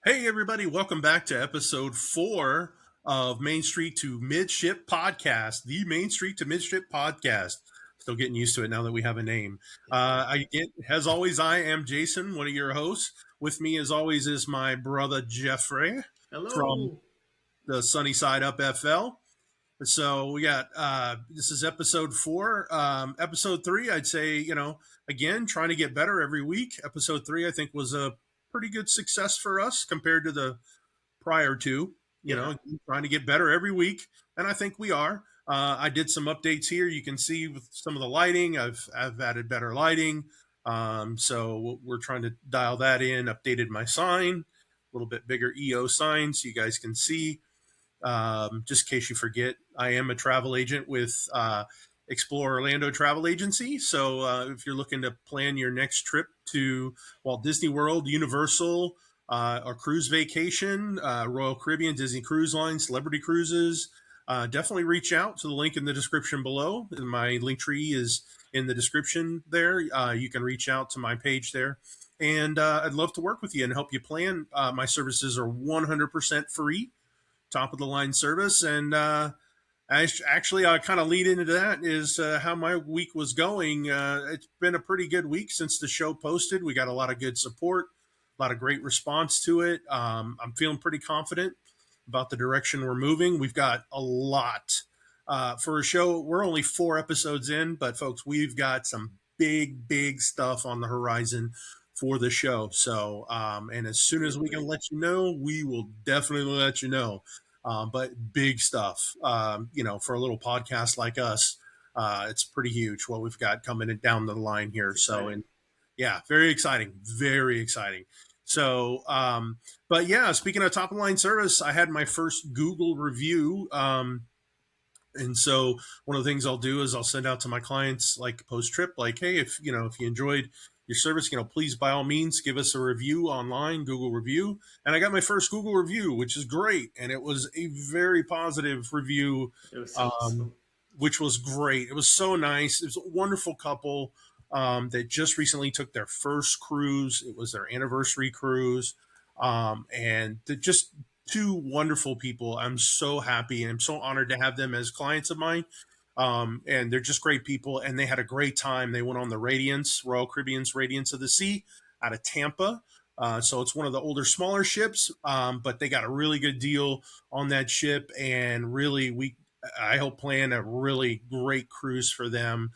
Hey, everybody, welcome back to episode 4 of Main Street to Midship Podcast, the Main Street to Midship Podcast. Still getting used to it now that we have a name. As always, I am Jason, one of your hosts. With me, as always, is my brother Jeffrey from Hello. the Sunny Side Up FL. So we got this is episode 4. Episode 3, I'd say, again, trying to get better every week. Episode 3, I think, was a pretty good success for us compared to the prior two, Yeah. trying to get better every week. And I think we are. I did some updates here. You can see with some of the lighting, I've added better lighting. So we're trying to dial that in, updated my sign, a little bit bigger EO sign so you guys can see. Just in case you forget, I am a travel agent with Explore Orlando Travel Agency. So if you're looking to plan your next trip to Walt Disney World, Universal, or cruise vacation, Royal Caribbean, Disney Cruise Line, Celebrity Cruises, definitely reach out to the link in the description below. My link tree is in the description there. You can reach out to my page there. And I'd love to work with you and help you plan. My services are 100% free, top of the line service. And I kind of lead into that is how my week was going. It's been a pretty good week since the show posted. We got a lot of good support, a lot of great response to it. I'm feeling pretty confident about the direction we're moving. We've got a lot for a show. We're only 4 episodes in, but folks, we've got some big stuff on the horizon for the show. So, and as soon as we can let you know, we will definitely let you know. But big stuff, for a little podcast like us, it's pretty huge what we've got coming down the line here. So, and yeah, very exciting, very exciting. So, but yeah, speaking of top of the line service, I had my first Google review. And so one of the things I'll do is I'll send out to my clients like post trip, like, hey, if you enjoyed your service, please by all means give us a review online, Google review. And I got my first Google review, which is great. And it was a very positive review, It was um, awesome. which was great. It was so nice. It was a wonderful couple that just recently took their first cruise. It was their anniversary cruise. And just two wonderful people. I'm so happy and I'm so honored to have them as clients of mine. And they're just great people, and they had a great time. They went on the Radiance, Royal Caribbean's Radiance of the Sea out of Tampa. So it's one of the older, smaller ships, but they got a really good deal on that ship. And really, I hope plan a really great cruise for them.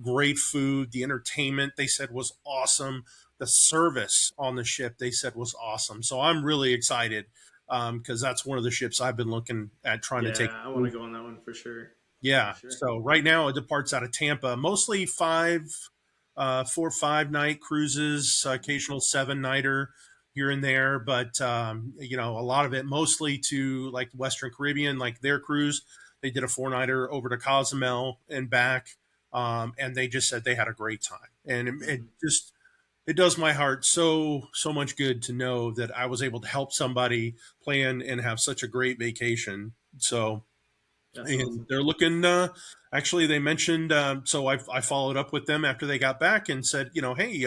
Great food. The entertainment, they said, was awesome. The service on the ship, they said, was awesome. So I'm really excited because that's one of the ships I've been looking at trying to Yeah, take. I want to go on that one for sure. For Yeah. sure. So right now it departs out of Tampa, mostly 4 or 5 night cruises, occasional 7-nighter here and there, but a lot of it mostly to like Western Caribbean, like their cruise. They did a 4-nighter over to Cozumel and back, and they just said they had a great time, and Hmm. it does my heart so much good to know that I was able to help somebody plan and have such a great vacation. So That's and awesome. they're looking. Actually, they mentioned. So I followed up with them after they got back and said, hey,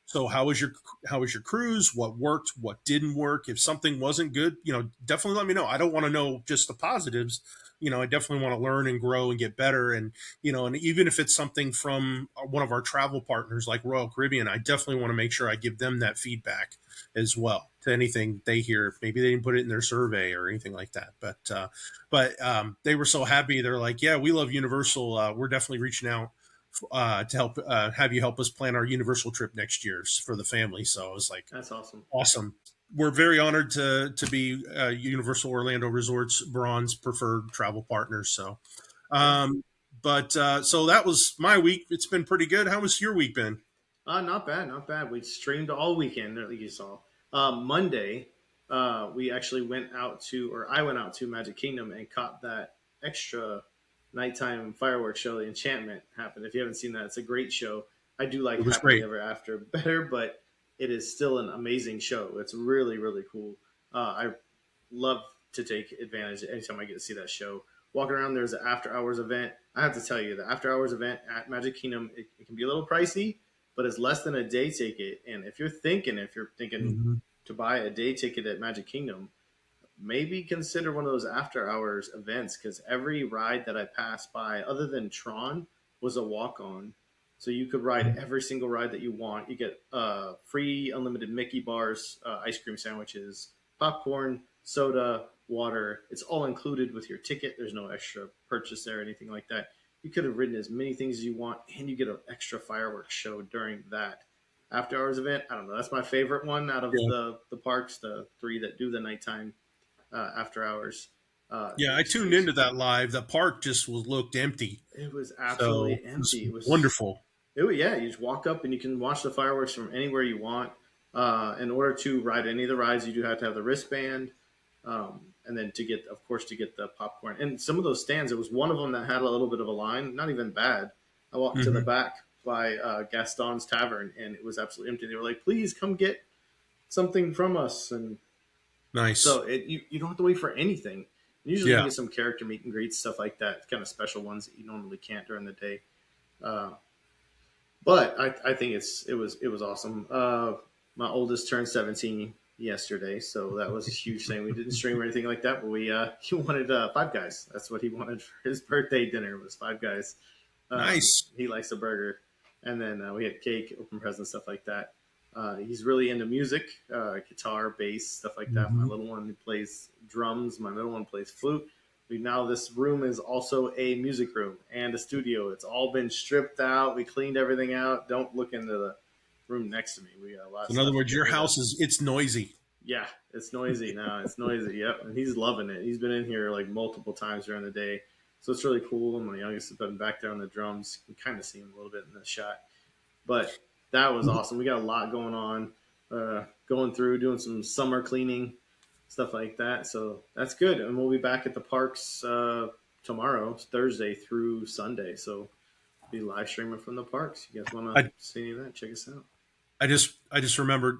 so how was your cruise? What worked? What didn't work? If something wasn't good, definitely let me know. I don't want to know just the positives. I definitely want to learn and grow and get better. And and even if it's something from one of our travel partners like Royal Caribbean, I definitely want to make sure I give them that feedback as well to anything they hear. Maybe they didn't put it in their survey or anything like that, but they were so happy. They're like, yeah, we love Universal. We're definitely reaching out to help have you help us plan our Universal trip next year for the family. So I was like, That's awesome. awesome. We're very honored to be Universal Orlando Resorts bronze preferred travel partners. So, Yeah. um, but so that was my week. It's been pretty good. How was your week been? Not bad, not bad. We streamed all weekend, like you saw. Monday, we actually went out to, or I went out to Magic Kingdom and caught that extra nighttime fireworks show. The Enchantment happened. If you haven't seen that, it's a great show. I do like It was Happily great. Ever After better, but it is still an amazing show. It's really, really cool. I love to take advantage anytime I get to see that show. Walking around, there's an after hours event. I have to tell you, the after hours event at Magic Kingdom, it can be a little pricey, but it's less than a day ticket. And if you're thinking Mhm. to buy a day ticket at Magic Kingdom, maybe consider one of those after hours events because every ride that I passed by, other than Tron, was a walk on. So you could ride every single ride that you want. You get free unlimited Mickey bars, ice cream sandwiches, popcorn, soda, water. It's all included with your ticket. There's no extra purchase there or anything like that. You could have ridden as many things as you want, and you get an extra fireworks show during that after hours event. I don't know. That's my favorite one out of Yeah. the parks, the three that do the nighttime after hours. Yeah, I tuned into that live. The park just looked empty. It was So absolutely it was empty. It was, wonderful. yeah. You just walk up and you can watch the fireworks from anywhere you want. In order to ride any of the rides, you do have to have the wristband, and then to get, of course, to get the popcorn. And some of those stands, it was one of them that had a little bit of a line. Not even bad. I walked to the Hmm. back by Gaston's Tavern, and it was absolutely empty. They were like, "Please come get something from us," and Nice. so you don't have to wait for anything. Usually you Yeah. get some character meet and greets, stuff like that, kind of special ones that you normally can't during the day. Uh, but I think it was awesome. My oldest turned 17 yesterday, so that was a huge thing. We didn't stream or anything like that, but we he wanted Five Guys. That's what he wanted for his birthday dinner was Five Guys. Nice. He likes a burger, and then we had cake, open presents, stuff like that. He's really into music, guitar, bass, stuff like that. My Hmm. little one plays drums. My middle one plays flute. We now this room is also a music room and a studio. It's all been stripped out. We cleaned everything out. Don't look into the room next to me. We got a lot So of in other stuff to words, get your rid of. house it's noisy. Yeah, it's noisy now. It's noisy. Yep, and he's loving it. He's been in here like multiple times during the day, so it's really cool. My youngest has been back there on the drums. You can kind of see him a little bit in the shot, but that was awesome. We got a lot going on, going through doing some summer cleaning, stuff like that. So that's good, and we'll be back at the parks tomorrow, Thursday through Sunday. So be live streaming from the parks. You guys want to I see any of that? Check us out. I just remembered,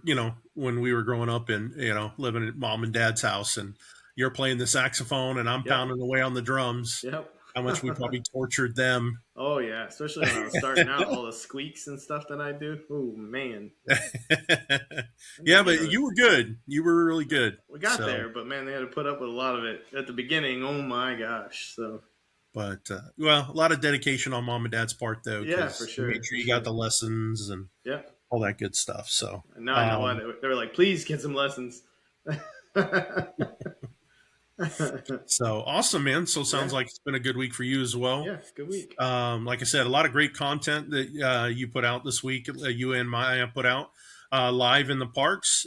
when we were growing up and, living at mom and dad's house and you're playing the saxophone and I'm Yep. pounding away on the drums, how much we Yep. probably tortured them. Oh yeah, especially when I was starting out, all the squeaks and stuff that I do. Oh man, Yeah, but you were good. You were really good. we got So, there, but man, they had to put up with a lot of it at the beginning. Oh my gosh, so but well, a lot of dedication on mom and dad's part though, yeah, for because you sure, made for sure you got sure. the lessons and Yeah, all that good stuff. So, and now I know why um, they were like, please get some lessons. so awesome, man. So sounds Yeah, like it's been a good week for you as well. yeah, good week. Like I said, a lot of great content that you put out this week. You and Maya put out live in the parks.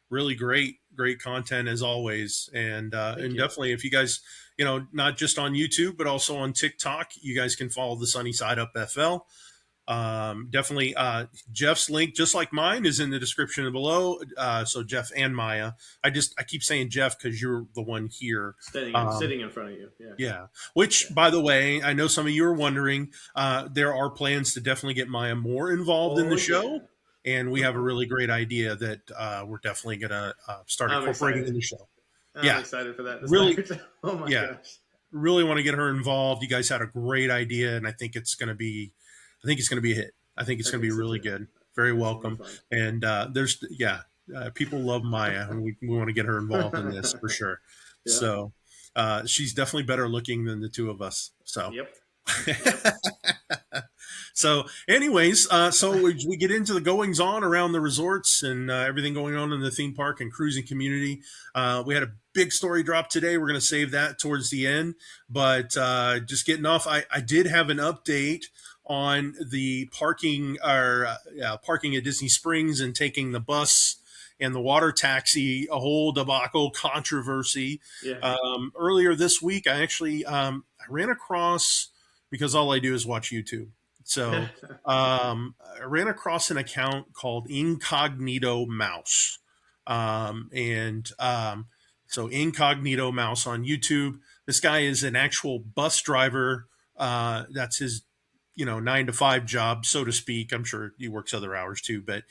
Really great content as always. Thank And you. definitely, if you guys, not just on YouTube but also on TikTok, you guys can follow the Sunny Side Up FL. Definitely, Jeff's link, just like mine, is in the description below. So Jeff and Maya, I keep saying Jeff because you're the one here. Um, Sitting in front of you. Yeah, yeah. Which, yeah. by the way, I know some of you are wondering. There are plans to definitely get Maya more involved in Oh the yeah. show, and we have a really great idea that we're definitely going to start I'm incorporating in excited. the show. I'm Yeah, excited for that to really. start. Oh my Yeah, gosh. really want to get her involved. You guys had a great idea, and I think it's going to be a hit. I think it's I going to be think so really too. good. Very It's gonna be welcome. And people love Maya, and we want to get her involved in this for fun. sure. Yeah. So she's definitely better looking than the two of us. So. Yep. Yep. So, anyways, so we get into the goings on around the resorts and everything going on in the theme park and cruising community. We had a big story drop today. We're going to save that towards the end, but just getting off, I did have an update on the parking at Disney Springs and taking the bus and the water taxi, a whole debacle controversy. Yeah. Earlier this week, I actually I ran across, because all I do is watch YouTube. So I ran across an account called Incognito Mouse. So Incognito Mouse on YouTube. This guy is an actual bus driver. That's his 9 to 5 job, so to speak. I'm sure he works other hours too, but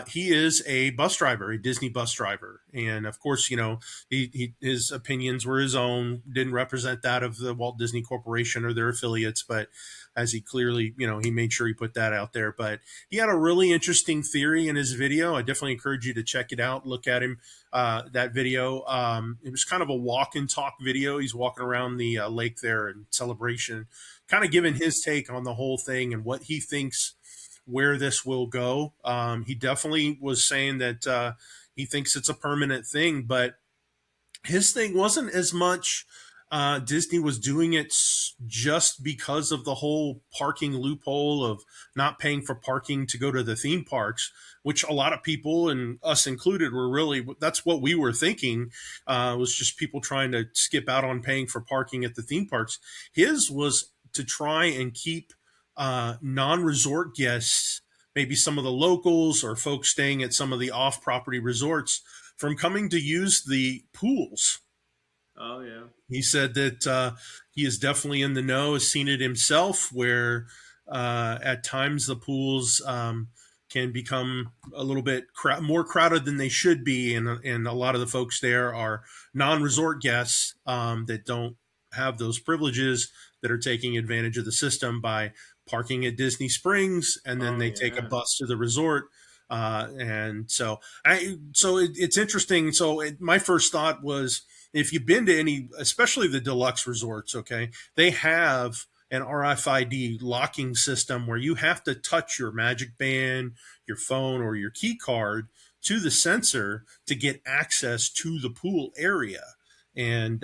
he is a bus driver, a Disney bus driver. And of course, his opinions were his own, didn't represent that of the Walt Disney Corporation or their affiliates, but as he clearly, he made sure he put that out there. But he had a really interesting theory in his video. I definitely encourage you to check it out, look at him, that video. It was kind of a walk and talk video. He's walking around the lake there in Celebration, kind of giving his take on the whole thing and what he thinks where this will go. He definitely was saying that he thinks it's a permanent thing, but his thing wasn't as much Disney was doing it just because of the whole parking loophole of not paying for parking to go to the theme parks, which a lot of people, and us included, were really, that's what we were thinking, was just people trying to skip out on paying for parking at the theme parks. His was to try and keep non-resort guests, maybe some of the locals or folks staying at some of the off-property resorts, from coming to use the pools. Oh yeah. He said that he is definitely in the know, has seen it himself, where at times the pools can become a little bit more crowded than they should be, and a lot of the folks there are non-resort guests that don't have those privileges, that are taking advantage of the system by parking at Disney Springs, and then they take a bus to the resort. And so it's interesting. So my first thought was, if you've been to any, especially the deluxe resorts, okay, they have an RFID locking system where you have to touch your Magic Band, your phone, or your key card to the sensor to get access to the pool area. And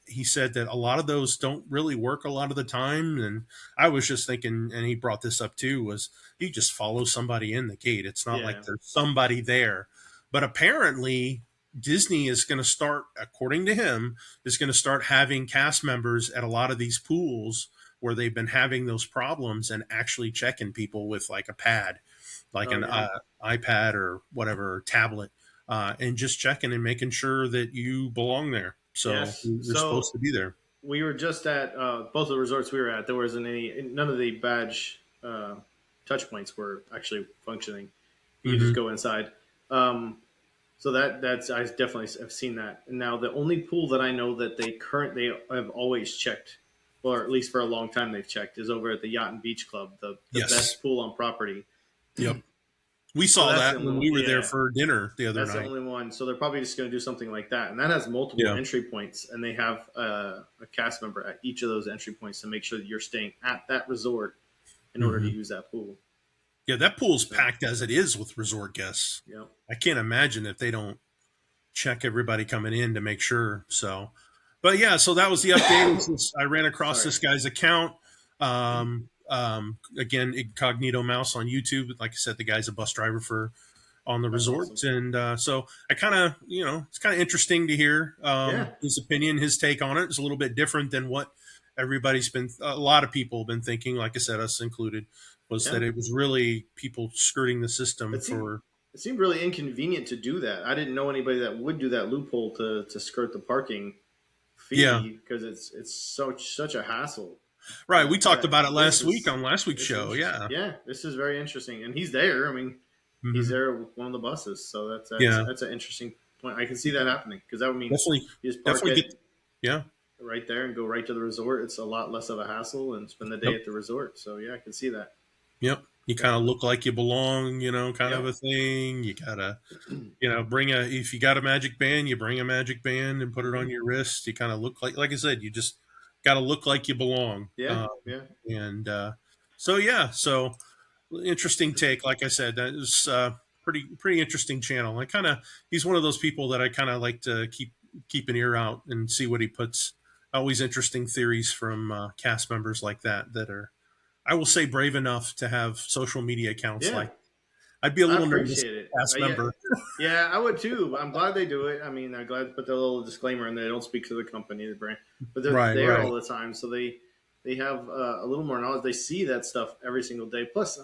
he said that a lot of those don't really work a lot of the time. And I was just thinking, and he brought this up too, was you just follow somebody in the gate. It's not like there's somebody there. But apparently Disney is going to start, according to him, is going to start having cast members at a lot of these pools where they've been having those problems, and actually checking people with like a pad, like iPad or whatever, or tablet, and just checking and making sure that you belong there. So you're supposed to be there. We were just at both of the resorts we were at. There wasn't none of the badge touch points were actually functioning. You could just go inside. So that's I definitely have seen that. And now the only pool that I know that they have always checked, or at least for a long time they've checked, is over at the Yacht and Beach Club, the best pool on property. Yep. We saw that when we were there for dinner the other night. That's the only one. So they're probably just going to do something like that. And that has multiple entry points. And they have a cast member at each of those entry points to make sure that you're staying at that resort in order to use that pool. Yeah, that pool's packed as it is with resort guests. Yeah. I can't imagine if they don't check everybody coming in to make sure. So, but yeah, so that was the update. I ran across this guy's account. Again, Incognito Mouse on YouTube. Like I said, the guy's a bus driver on the resort. Awesome. And so I kind of, it's kind of interesting to hear his opinion, his take on it. It's a little bit different than what a lot of people have been thinking, like I said, us included, was that it was really people skirting the system It seemed really inconvenient to do that. I didn't know anybody that would do that loophole to skirt the parking fee, because it's such a hassle. Right. We talked about it last week on last week's show. Yeah. Yeah. This is very interesting. And he's there. I mean, he's there with one of the buses. So that's an interesting point. I can see that happening, because that would mean you just park right there and go right to the resort. It's a lot less of a hassle, and spend the day at the resort. So yeah, I can see that. Yep. You kind of look like you belong, kind of a thing. You gotta, if you got a Magic Band, you bring a Magic Band and put it on your wrist. You kind of look like I said, you just got to look like you belong. Yeah. And so interesting take. Like I said, that is pretty interesting channel. He's one of those people that I kind of like to keep an ear out and see what he puts. Always interesting theories from cast members like that are, I will say, brave enough to have social media accounts. Like, I'd be a little nervous cast member. Yeah, I would too. I'm glad they do it. I mean, I'm glad to put the little disclaimer in there. They don't speak to the company, the brand, but they're there all the time, so they have a little more knowledge. They see that stuff every single day. Plus,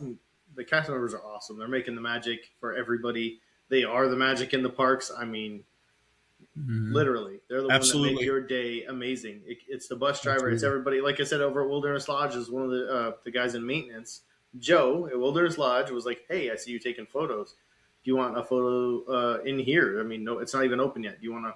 the cast members are awesome. They're making the magic for everybody. They are the magic in the parks. I mean, Mhm. Literally, they're the one that make Absolutely. your day amazing. It's the bus driver. It's Absolutely. everybody. Like I said, over at Wilderness Lodge is one of the guys in maintenance. Joe at Wilderness Lodge was like, "Hey, I see you taking photos. Do you want a photo in here? I mean, no, it's not even open yet. Do you want to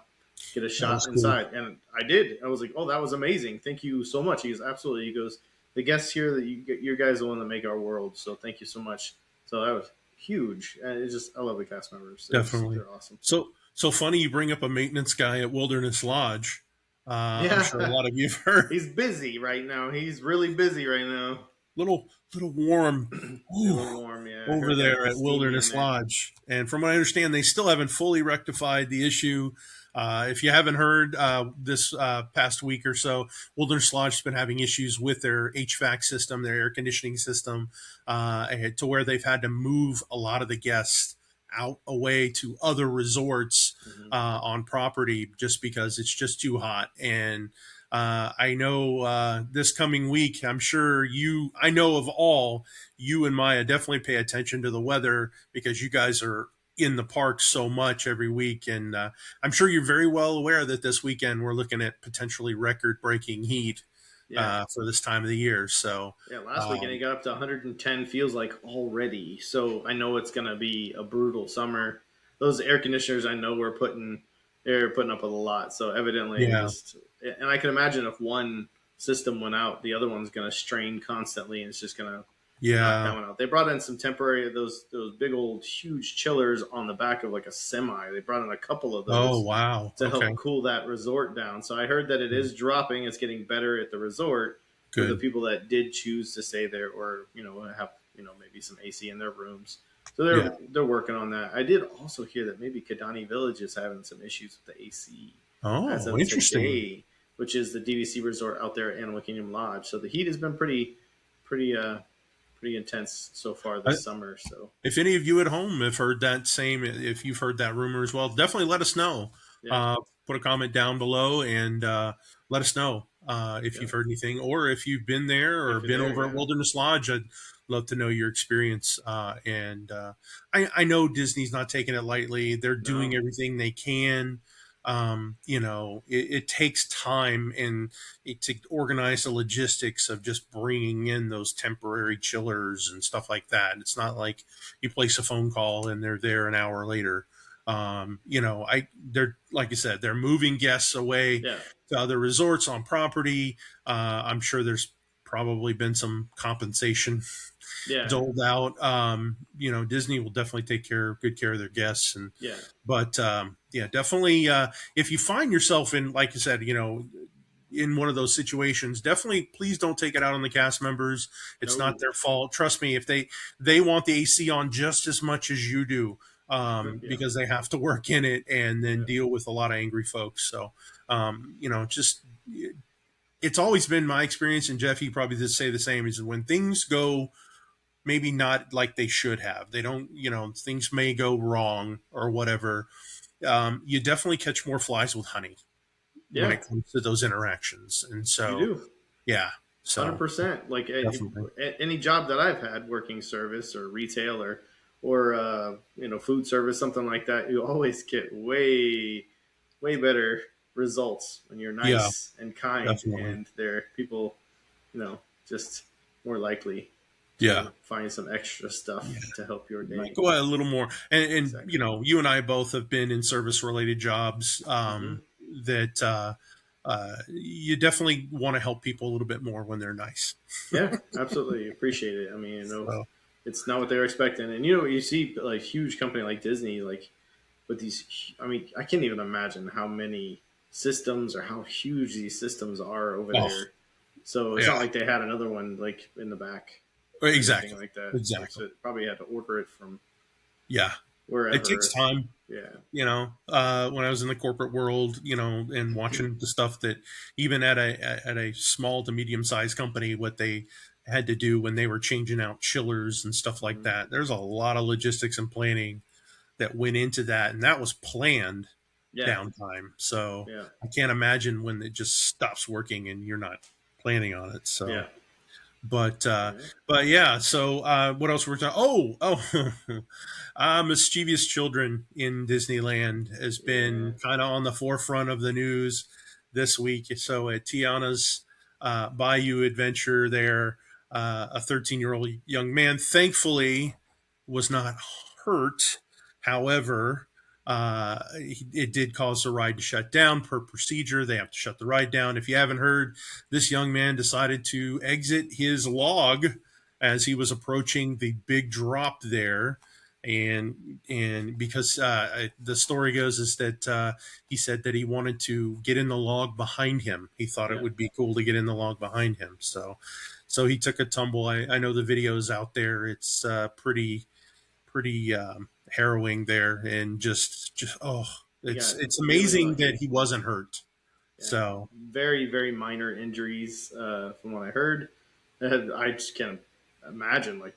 get a That was shot cool. inside?" And I did. I was like, "Oh, that was amazing. Thank you so much." He goes, "Absolutely." He goes, "The guests here that you guys are the one that make our world. So thank you so much." So that was huge. And it's just I love the cast members. Definitely. They're awesome. So funny you bring up a maintenance guy at Wilderness Lodge. I'm sure a Yeah. lot of you have heard. He's busy right now. He's really busy right now. Little warm A whew, little warm, yeah. I over heard that there at it's steamy in Wilderness there. Lodge. And from what I understand, they still haven't fully rectified the issue. If you haven't heard, this past week or so, Wilderness Lodge has been having issues with their HVAC system, their air conditioning system, to where they've had to move a lot of the guests out away to other resorts Hmm. on property just because it's just too hot. And I know this coming week, I know of all, you and Maya definitely pay attention to the weather because you guys are in the park so much every week. And I'm sure you're very well aware that this weekend we're looking at potentially record breaking heat Yeah. for this time of the year. So, Yeah, last weekend it um, got up to 110, feels like already. So I know it's going to be a brutal summer. Those air conditioners I know they're putting up with a lot. So evidently yeah, just and I can imagine if one system went out, the other one's going to strain constantly and it's just going to knock yeah. that one out. They brought in some temporary those big old huge chillers on the back of like a semi. They brought in a couple of Oh, those wow. to Okay. help cool that resort down. So I heard that it is dropping. It's getting better at the resort for the Good. people that did choose to stay there or have maybe some AC in their rooms. So Yeah. they're working on that. I did also hear that maybe Kadani Village is having some issues with the AC as Oh, of interesting. today, which is the DVC resort out there at Animal Kingdom Lodge. So the heat has been pretty pretty intense so far I, this summer. So if any of you at home have heard that same, if you've heard that rumor as well, definitely let us know. yeah, Uh, Put a comment down below and let us know if yeah. you've heard anything or if you've been there or If you're been there, over at yeah. Wilderness Lodge. I'd love to know your experience. And I know Disney's not taking it lightly. They're doing No, everything they can. It takes time and to organize the logistics of just bringing in those temporary chillers and stuff like that. It's not like you place a phone call and they're there an hour later. They're like I said, they're moving guests away yeah, to other resorts on property. I'm sure there's probably been some compensation yeah, doled out. Disney will definitely take good care of their guests, and yeah. but yeah, definitely. If you find yourself in, like you said, in one of those situations, definitely please don't take it out on the cast members. It's not No, their fault. Trust me, if they want the AC on just as much as you do, yeah, because they have to work in it and then yeah. deal with a lot of angry folks. So, just it's always been my experience, and Jeff, you probably did say the same. Is when things go maybe not like they should have, they don't, things may go wrong or whatever. You definitely catch more flies with honey when Yeah, it comes to those interactions. And you so, do. yeah, 100%. so Like definitely. any job that I've had, working service or retail or food service, something like that, you always get way better results when you're Yeah, nice and kind, definitely. and they're people, just more likely Yeah. to find some extra Yeah. stuff to help your Might day. go out a little more. And Exactly. you and I both have been in service related jobs Hmm. that you definitely want to help people a little bit more when they're nice. Yeah, absolutely appreciate it. I mean, So, it's not what they're expecting, and you see like huge company like Disney, like with these. I mean, I can't even imagine how many systems or how huge these systems are over oh, there. So it's yeah, not like they had another one like in the back or anything exactly. like that. Like Exactly. so, probably had to order it from Yeah. It takes wherever. time. Yeah, When I was in the corporate world, and watching the stuff that even at a small to medium sized company, what they had to do when they were changing out chillers and stuff like hmm, that. There's a lot of logistics and planning that went into that, and that was planned yeah, downtime. So yeah, I can't imagine when it just stops working and you're not planning on it. So yeah. But Yeah. but yeah. So what else were we talking? Mischievous Children in Disneyland has Yeah. been kind of on the forefront of the news this week. So at Tiana's Bayou Adventure, there, a 13-year-old young man, thankfully, was not hurt. However, it did cause the ride to shut down per procedure. They have to shut the ride down. If you haven't heard, this young man decided to exit his log as he was approaching the big drop there. And because the story goes is that he said that he wanted to get in the log behind him. He thought it Yeah. would be cool to get in the log behind him. So he took a tumble. I know the videos out there. It's pretty harrowing there, and just He got it's really amazing that lucky. he wasn't hurt. Yeah. So Very, very minor injuries, from what I heard. I just can't imagine. Like,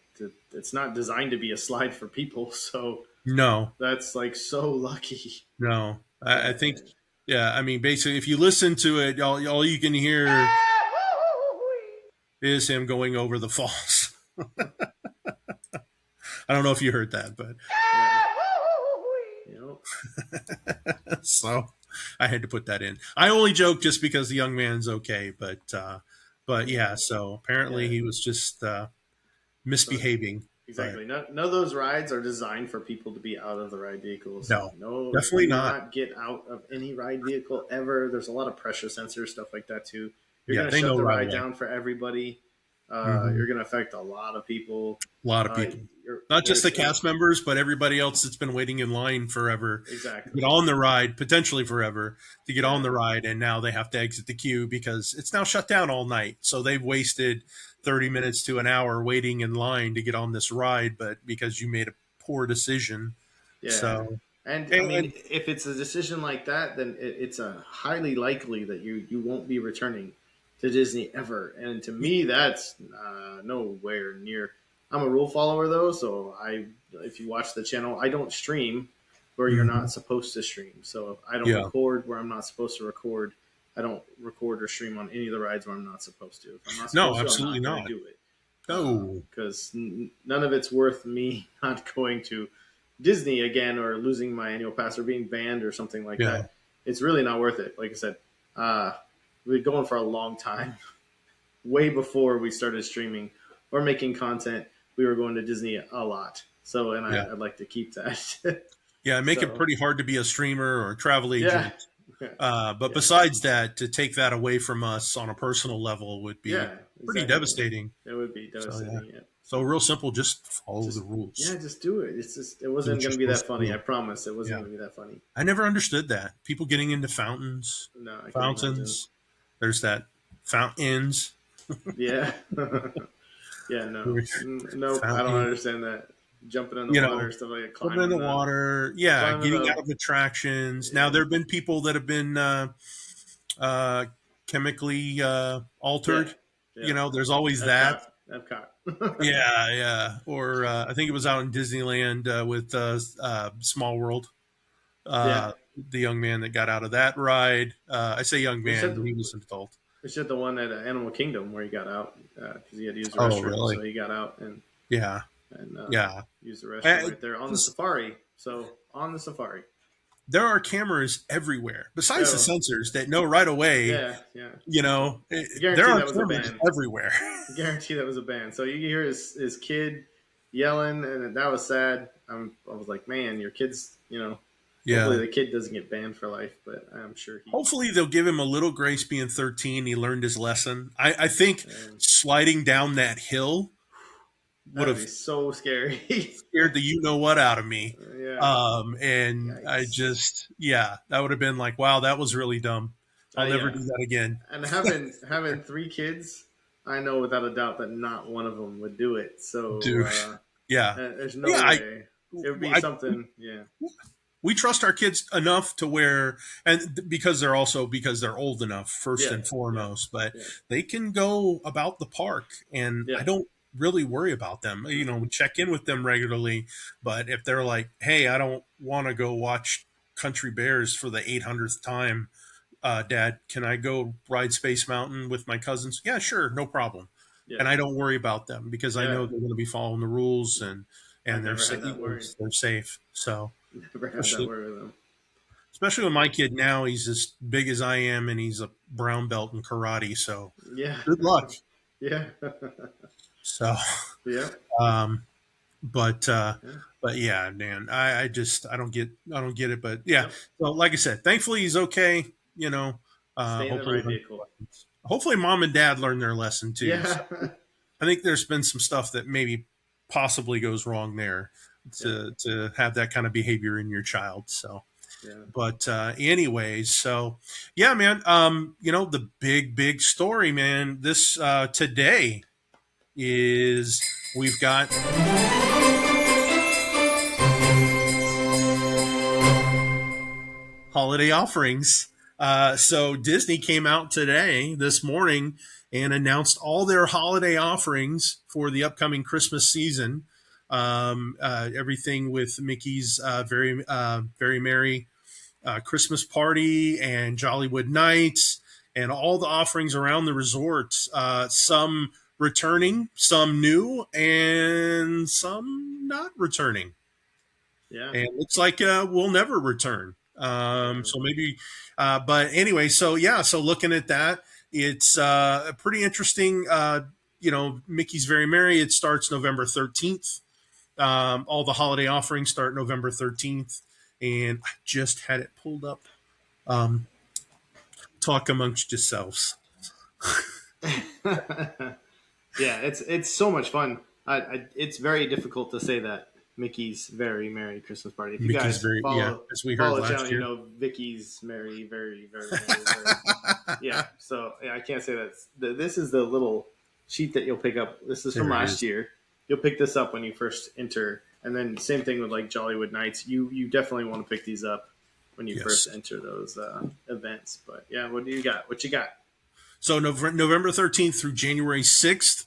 it's not designed to be a slide for people. So no, that's like so lucky. no, I think And yeah. I mean, basically, if you listen to it, all you can hear is him going over the falls. I don't know if you heard that, but yeah, you know, so I had to put that in. I only joke just because the young man's okay, but yeah. So apparently yeah. he was just So misbehaving. But exactly. None of those rides are designed for people to be out of the ride vehicles. no, No, definitely do not. not get out of any ride vehicle ever. There's a lot of pressure sensors, stuff like that too. You're Yeah, going to they shut know the right ride away. down for everybody. Hmm. You're going to affect a lot of people. A lot of Uh, people, not just the there's cast members, but everybody else that's been waiting in line forever to get exactly. on the ride, potentially forever to get on Yeah, the ride, and now they have to exit the queue because it's now shut down all night. So they've wasted 30 minutes to an hour waiting in line to get on this ride, but because you made a poor decision. yeah. So And I mean, and if it's a decision like that, then it's a highly likely that you won't be returning to Disney ever. And to me, that's nowhere near. I'm a rule follower though, so if you watch the channel, I don't stream where you're not mhm, supposed to stream. So I don't yeah, record where I'm not supposed to record. I don't record or stream on any of the rides where I'm not supposed to. If I'm not no, supposed to, I'm absolutely not going to not. do it No, because none of it's worth me not going to Disney again or losing my annual pass or being banned or something like yeah, that. It's really not worth it. Like I said, uh, we've been going for a long time. Way before we started streaming or making content, we were going to Disney a lot. So, and yeah, I'd like to keep that. yeah. Make it So, pretty hard to be a streamer or a travel yeah, agent. But yeah, besides that, to take that away from us on a personal level would be yeah, pretty exactly. devastating. It would be So yeah. devastating. Yeah. So So real simple, just follow the just, yeah, rules. just do it. It's just, it Do wasn't what going you're to be that supposed to funny. I do. promise it wasn't Yeah. going to be that funny. I never understood that. People getting into fountains, No, I can imagine. fountains. There's that fountains. Yeah. Yeah, no. Which Nope, I don't fountain, understand that. Jumping in the you water, know, stuff like that, jumping in the climbing water. Yeah. climbing Getting the out of attractions. Now, yeah, there have been people that have been uh, chemically yeah, altered. yeah. You know, there's always that. Epcot, Epcot. Yeah, yeah. Or I think it was out in Disneyland with Small World. Yeah, The young man that got out of that ride. I say young we man, said but he was an adult. we said the one at Animal Kingdom where he got out because he had to use the Oh, restroom, so really? he got out Yeah, and yeah. used the restroom Uh, right there on the just- safari. So on the safari. there are cameras everywhere. Besides the Oh, sensors that know right away, yeah, yeah. I there guarantee are that was a cameras ban. everywhere. I guarantee that was a ban. So you hear his kid yelling, and that was sad. I was like, man, your kid's, hopefully Yeah. the kid doesn't get banned for life, but I'm sure he. Hopefully they'll give him a little grace being 13. He learned his lesson. I think And sliding down that hill would that'd have be so scary. scared the you know what out of me. Yeah. And I Yikes. just, yeah, that would have been like, wow, that was really dumb. I'll never Yeah. do that again. And having three kids, I know without a doubt that not one of them would do it. So Dude, yeah. there's no Yeah, way. It would be I, something. Yeah. we trust our kids enough to where, and because they're old enough, first Yeah. and Yeah. foremost, but Yeah. they can go about the park, and I Yeah. don't really worry about them. You know, check in with them regularly, but if they're like, hey, I don't want to go watch Country Bears for the 800th time, Dad, can I go ride Space Mountain with my cousins? Yeah, sure, no problem. Yeah. and I don't worry about them because I know Yeah. they're going to be following the rules, I and they're never had that worry. they're safe. So Never had that especially worry with them. especially with my kid now, he's as big as I am, and he's a brown belt in karate. So Yeah. good luck. Yeah. So, Yeah. um, but Yeah. but yeah, man, I don't get it. But yeah, Yep. so like I said, thankfully he's okay. Stay in the Hopefully right vehicle. hopefully mom and dad learned their lesson too. So Yeah. I think there's been some stuff that maybe possibly goes wrong there Yeah. to have that kind of behavior in your child. So Yeah. but anyways, so yeah, man, the big story, man, this today is we've got holiday offerings. So Disney came out today, this morning, and announced all their holiday offerings for the upcoming Christmas season. Everything with Mickey's very merry Christmas party and Jollywood Nights, and all the offerings around the resort. Some returning, some new, and some not returning. Yeah. And it looks like we'll never return. Yeah. So maybe, but anyway, so yeah, so looking at that, it's a pretty interesting. Mickey's Very Merry. It starts November 13th. All the holiday offerings start November 13th, and I just had it pulled up. Um, talk amongst yourselves. Yeah, it's so much fun. It's very difficult to say that Mickey's Very Merry Christmas Party. If you Mickey's guys very, yeah, as we heard follow the channel, last you year. know Vicky's Merry Very Merry. Yeah, so yeah, I can't say that. This is the little sheet that you'll pick up. This is from There it last is. year. You'll pick this up when you first enter, and then same thing with like Jollywood Nights. You definitely want to pick these up when you Yes. first enter those events. But yeah, what do you got? What you got? So November 13th through January 6th.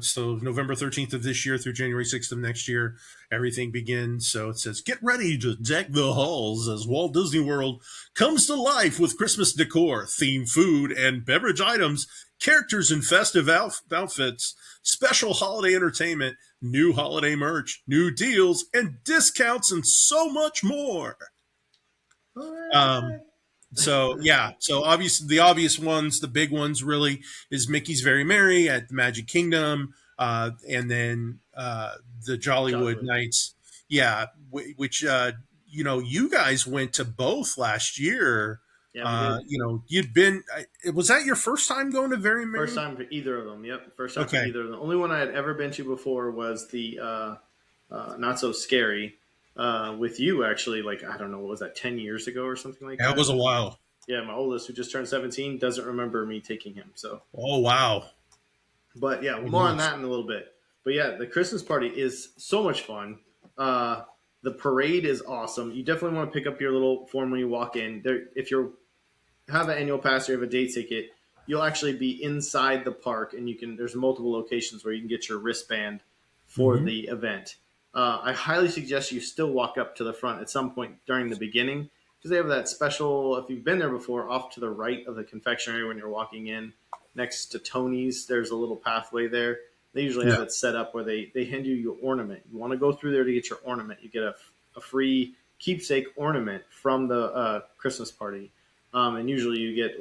So November 13th of this year through January 6th of next year, everything begins. So it says, get ready to deck the halls as Walt Disney World comes to life with Christmas decor, themed food and beverage items, characters in festive outfits, special holiday entertainment, new holiday merch, new deals, and discounts, and so much more. Um, so yeah, so obviously the obvious ones, the big ones really is Mickey's Very Merry at the Magic Kingdom, and then the Jollywood Jollywood. Nights. Yeah, which you guys went to both last year. Yeah, we did. You'd been. Was that your first time going to Very First Merry? time for either of them. Yep, first time for Okay, either of them. The only one I had ever been to before was the Not So Scary with you, actually. Like, I don't know, what was that, 10 years ago or something like that that? was a while. Yeah, my oldest, who just turned 17, doesn't remember me taking him. So, Oh wow. but yeah, Good more on news. that in a little bit. But yeah, the Christmas party is so much fun. The parade is awesome. You definitely want to pick up your little form when you walk in. There, if you have an annual pass or you have a day ticket, you'll actually be inside the park, and you can. There's multiple locations where you can get your wristband for Mm-hmm. the event. I highly suggest you still walk up to the front at some point during the beginning because they have that special. If you've been there before, off to the right of the confectionery when you're walking in, next to Tony's, there's a little pathway there. They usually have Yeah. it set up where they hand you your ornament. You want to go through there to get your ornament. You get a free keepsake ornament from the Christmas party. And usually you get,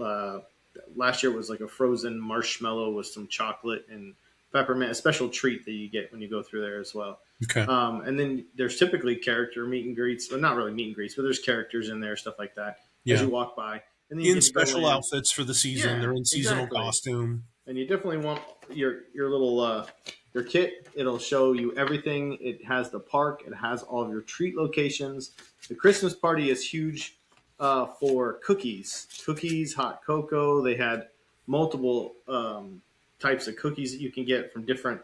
last year was like a frozen marshmallow with some chocolate and peppermint, a special treat that you get when you go through there as well. Okay. And then there's typically character meet and greets, well, not really meet and greets, but there's characters in there, stuff like that, as Yeah. you walk by. And then you In get to go special in. outfits for the season, Yeah, they're in seasonal exactly. costume. And you definitely want your little your kit. It'll show you everything. It has the park. It has all of your treat locations. The Christmas party is huge for cookies, hot cocoa. They had multiple types of cookies that you can get from different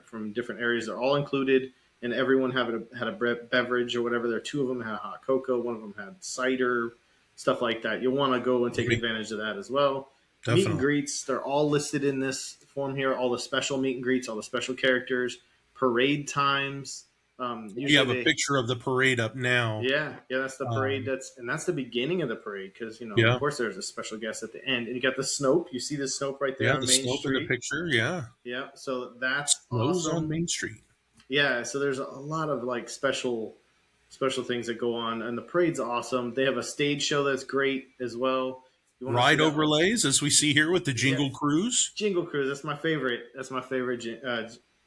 areas. They're all included, and everyone had a beverage or whatever. There, two of them had hot cocoa. One of them had cider, stuff like that. You'll want to go and take advantage of that as well. Meet and Definitely. greets, they're all listed in this form here. All the special meet and greets, all the special characters, parade times. We Usually have a they, picture of the parade up now. yeah, that's the parade. Um, That's the beginning of the parade because of yeah, course there's a special guest at the end, and you got the Snope. You see the Snope right there yeah, on the Main slope in the Street. picture. Yeah, Yeah, so that's snows on awesome. Main Street. Yeah, so there's a lot of like special things that go on, and the parade's awesome. They have a stage show that's great as well. You want to see Ride that? Like, overlays, as we see here with the yeah, Jingle Cruise. Jingle Cruise. That's my favorite. That's my favorite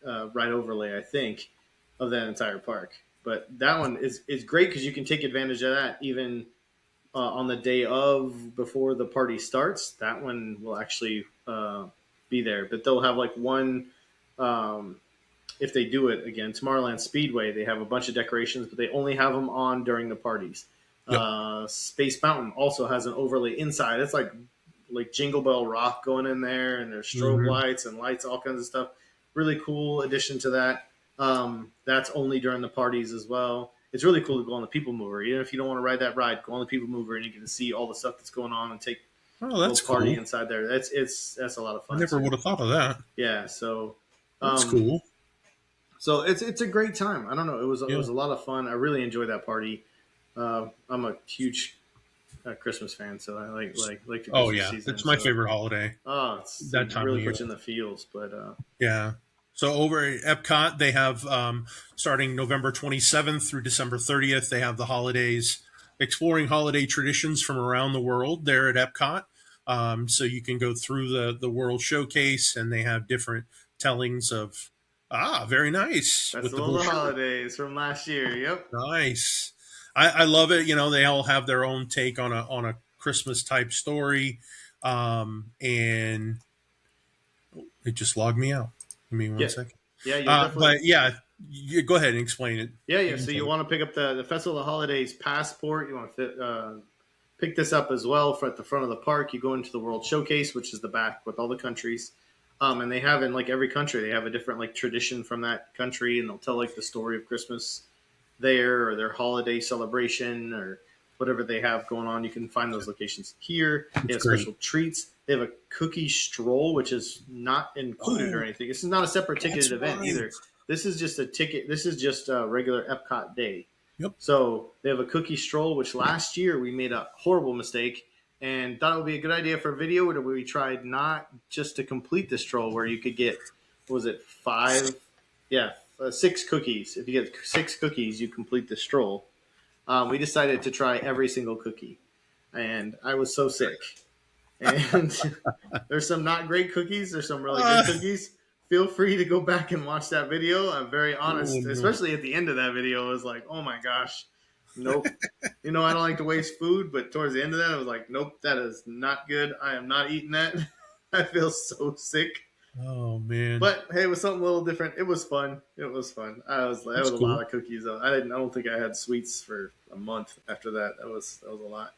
ride overlay. I think of that entire park. But that one is great because you can take advantage of that even on the day of before the party starts. That one will actually be there, but they'll have like one. Um, if they do it again, Tomorrowland Speedway, they have a bunch of decorations, but they only have them on during the parties. Yep. Space Mountain also has an overlay inside. It's like Jingle Bell Rock going in there, and there's strobe Hmm. lights and lights, all kinds of stuff. Really cool addition to that. That's only during the parties as well. It's really cool to go on the People Mover. Even if you don't want to ride that ride, go on the People Mover and you can see all the stuff that's going on and take Oh, a little that's party cool. inside there. That's a lot of I fun never too. would have thought of that. Yeah, so That's um, cool. so it's a great time. I don't know. It Yeah. was a lot of fun. I really enjoyed that party. I'm a huge Christmas fan, so I like the Oh Christmas yeah, season. it's my So favorite holiday. That it time of really year. puts you in the feels. But Yeah. So over at Epcot, they have starting November 27th through December 30th, they have the holidays, exploring holiday traditions from around the world there at Epcot. So you can go through the World Showcase, and they have different tellings of, very nice with the Festival of the brochure. Holidays from last year. Yep. Nice. I love it. You know, they all have their own take on a Christmas type story. And it just logged me out. Give me one Yeah. second. Yeah. You'll definitely. But yeah, you go ahead and explain it. Yeah. You can So tell you me. want to pick up the Festival of the Holidays passport. You want to pick this up as well for at the front of the park. You go into the World Showcase, which is the back with all the countries. And they have in like every country, they have a different like tradition from that country, and they'll tell like the story of Christmas there or their holiday celebration or whatever they have going on. You can find those locations here. They It's have great. special treats. They have a cookie stroll, which is not included or Oh, anything. This is not a separate ticketed that's event right. either. This is just a ticket. This is just a regular Epcot day. Yep. So they have a cookie stroll, which last year we made a horrible mistake and thought it would be a good idea for a video. Where we tried not just to complete the stroll, where you could get, what was it, five? Yeah, six cookies. If you get six cookies, you complete the stroll. We decided to try every single cookie, and I was so sick. And there's some not great cookies. There's some really Uh, good cookies. Feel free to go back and watch that video. I'm very oh, honest, no. especially at the end of that video. I was like, oh my gosh, nope. I don't like to waste food, but towards the end of that, I was like, nope, that is not good. I am not eating that. I feel so sick. Oh, man. But hey, it was something a little different. It was fun. It was fun. That That's was a cool. lot of cookies though. I don't think I had sweets for a month after that. That was a lot.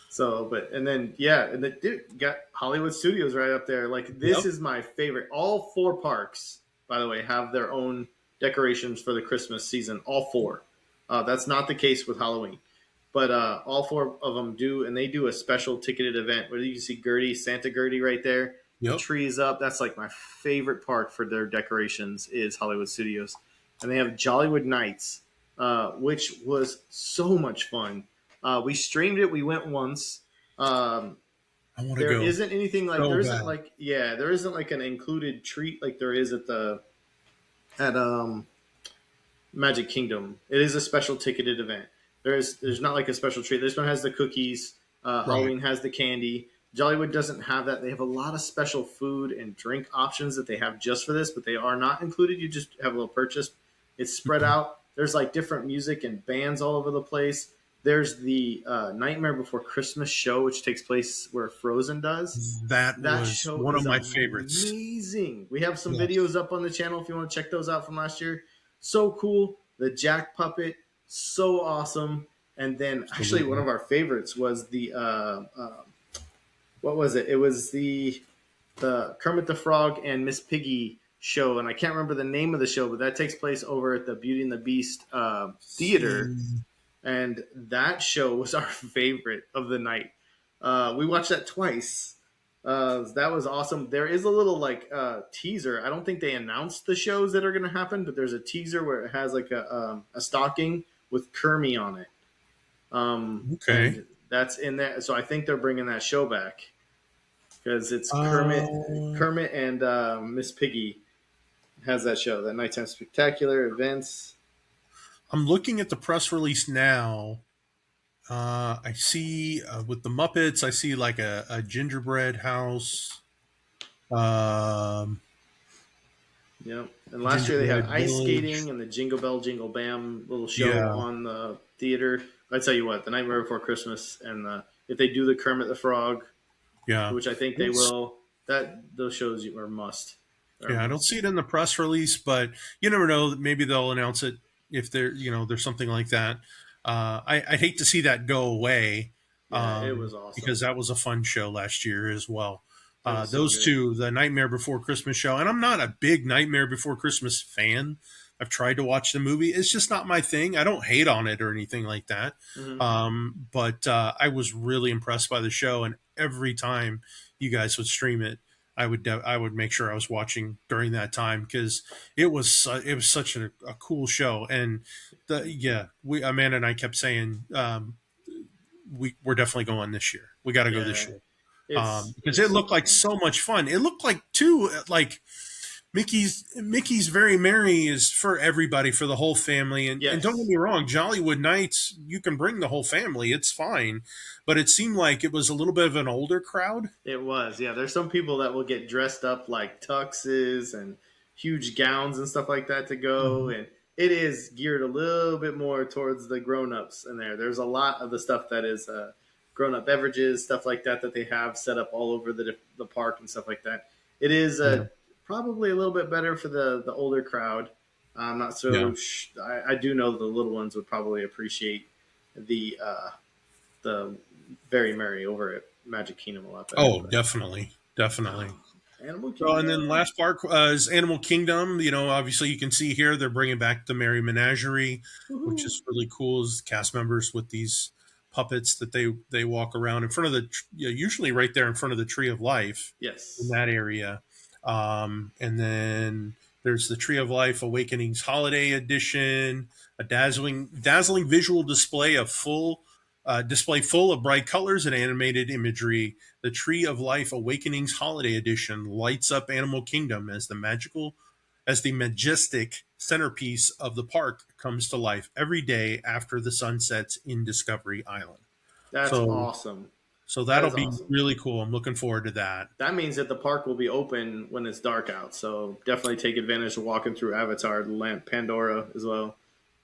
So, but and then yeah, and then dude, got Hollywood Studios right up there. Like this Yep. is my favorite. All four parks, by the way, have their own decorations for the Christmas season. All four. That's not the case with Halloween, but all four of them do, and they do a special ticketed event where you can see Gertie, Santa Gertie, right there. The Yep. tree is up. That's like my favorite part for their decorations is Hollywood Studios, and they have Jollywood Nights, which was so much fun. We streamed it. We went once. Um, I want to there go isn't anything like so there isn't bad. like yeah there isn't like an included treat like there is at Magic Kingdom. It is a special ticketed event. There's not like a special treat. This one has the cookies. Right. Halloween has the candy. Jollywood doesn't have that. They have a lot of special food and drink options that they have just for this, but they are not included. You just have a little purchase. It's spread Mhm. out. There's like different music and bands all over the place. There's the Nightmare Before Christmas show, which takes place where Frozen does. That That was show one of is my favorites. amazing. We have some Yes. videos up on the channel if you want to check those out from last year. So cool. The Jack puppet, so awesome. And then actually one Absolutely. of our favorites was the what was it? It was the Kermit the Frog and Miss Piggy show, and I can't remember the name of the show, but that takes place over at the Beauty and the Beast theater, Mm, and that show was our favorite of the night. We watched that twice, That was awesome. There is a little like teaser. I don't think they announced the shows that are going to happen, but there's a teaser where it has like a stocking with Kermit on it, Okay. and that's in there. So I think they're bringing that show back because it's Uh, Kermit and Miss Piggy has that show, that nighttime spectacular events. I'm looking at the press release now. I see with the Muppets, I see like a gingerbread house, um, Yep. And last year they had gingerbread ice village. skating and the Jingle Bell Jingle Bam little show Yeah, on the theater. I tell you what, the Nightmare Before Christmas and if they do the Kermit the Frog, yeah. which I think I they don't, will, that those shows are must. Are yeah, I don't must. see it in the press release, but you never know. Maybe they'll announce it if there's something like that. I'd hate to see that go away, Yeah, it was because awesome. that was a fun show last year as well. It was so Those good. two, the Nightmare Before Christmas show, and I'm not a big Nightmare Before Christmas fan. I've tried to watch the movie. It's just not my thing. I don't hate on it or anything like that. Hmm. But I was really impressed by the show, and every time you guys would stream it, I would make sure I was watching during that time because it was such a cool show. And the yeah, we Amanda and I kept saying we're definitely going this year. We got to go this Yeah, year because it's it so looked like fun. so much fun. It looked like too like Mickey's Very Merry is for everybody, for the whole family. And don't get Yes, me wrong, Jollywood Nights, you can bring the whole family, it's fine. But it seemed like it was a little bit of an older crowd. it was. Yeah, there's some people that will get dressed up like tuxes and huge gowns and stuff like that to go, Mhm. and it is geared a little bit more towards the grown-ups in there. There's a lot of the stuff that is grown-up beverages, stuff like that that they have set up all over the park and stuff like that. It is Yeah, probably a little bit better for the older crowd. I'm not yeah. so. I do know the little ones would probably appreciate the Very Merry over at Magic Kingdom a lot better. Oh, But definitely, definitely. Animal So, and then Kingdom. last part is Animal Kingdom. Obviously you can see here they're bringing back the Merry Menagerie, which Woohoo. is really cool. As cast members with these puppets that they walk around in front of usually right there in front of the Tree of Life in Yes. that area. And then there's the Tree of Life Awakenings Holiday Edition, a dazzling visual display full of bright colors and animated imagery. The Tree of Life Awakenings Holiday Edition lights up Animal Kingdom as the majestic centerpiece of the park comes to life every day after the sun sets in Discovery Island. That's So, awesome. so That that'll is be awesome. really cool. I'm looking forward to that. That means that the park will be open when it's dark out. So definitely take advantage of walking through Avatar, the Lamp Pandora as well.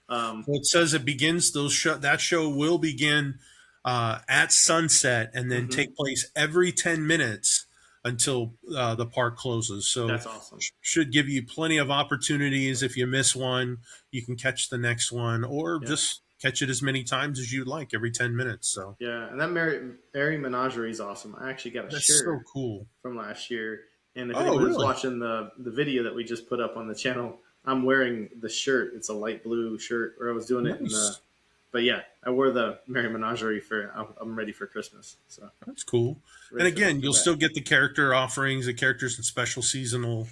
Um, So it says it begins that show will begin at sunset and then mhm. take place every 10 minutes until the park closes. So That's awesome. should give you plenty of opportunities. If you miss one, you can catch the next one or Yeah. just catch it as many times as you'd like every 10 minutes. So Yeah. And that Mary Menagerie is awesome. I actually got a that's so shirt cool. from last year. And if Oh, anybody's really? watching the video that we just put up on the channel, I'm wearing the shirt. It's a light blue shirt, or I was doing it in the. Nice. But yeah, I wore the Merry Menagerie for. I'm ready for Christmas, so That's cool. And ready for that to again, be you'll back. still get the character offerings, the characters and special seasonal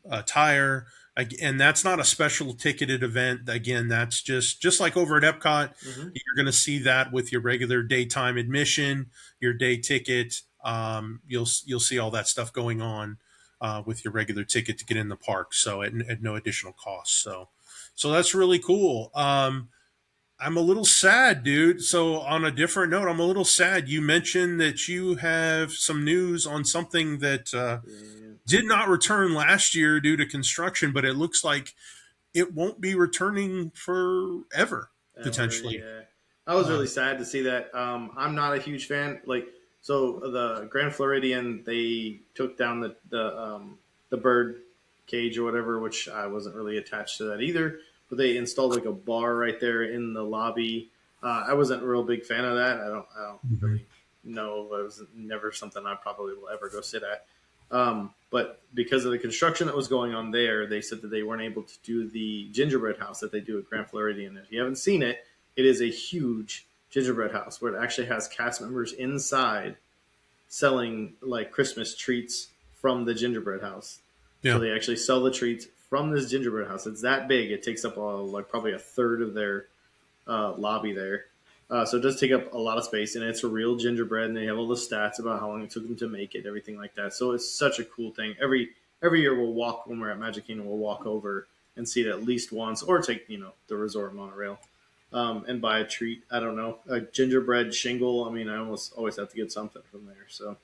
attire. And that's not a special ticketed event. Again, that's just like over at Epcot. Hmm. You're going to see that with your regular daytime admission, your day ticket. You'll see all that stuff going on with your regular ticket to get in the park. So at no additional cost. So that's really cool. I'm a little sad, dude. So, on a different note, I'm a little sad. You mentioned that you have some news on something that Yeah, did not return last year due to construction, but it looks like it won't be returning forever, ever. potentially. Yeah, I was Uh, really sad to see that. I'm not a huge fan. So the Grand Floridian, they took down the bird cage or whatever, which I wasn't really attached to that either. But they installed like a bar right there in the lobby. I wasn't a real big fan of that. I don't mhm. really know. It was never something I probably will ever go sit at. But because of the construction that was going on there, they said that they weren't able to do the gingerbread house that they do at Grand Floridian. If you haven't seen it, it is a huge gingerbread house where it actually has cast members inside selling like Christmas treats from the gingerbread house. So Yeah. they actually sell the treats from this gingerbread house. It's that big. It takes up like probably a third of their lobby there. So it does take up a lot of space, and it's a real gingerbread, and they have all the stats about how long it took them to make it, everything like that. So it's such a cool thing. Every year we'll walk when we're at Magic Kingdom, we'll walk over and see it at least once, or take the resort monorail and buy a treat. I don't know, a gingerbread shingle. I mean, I almost always have to get something from there. So,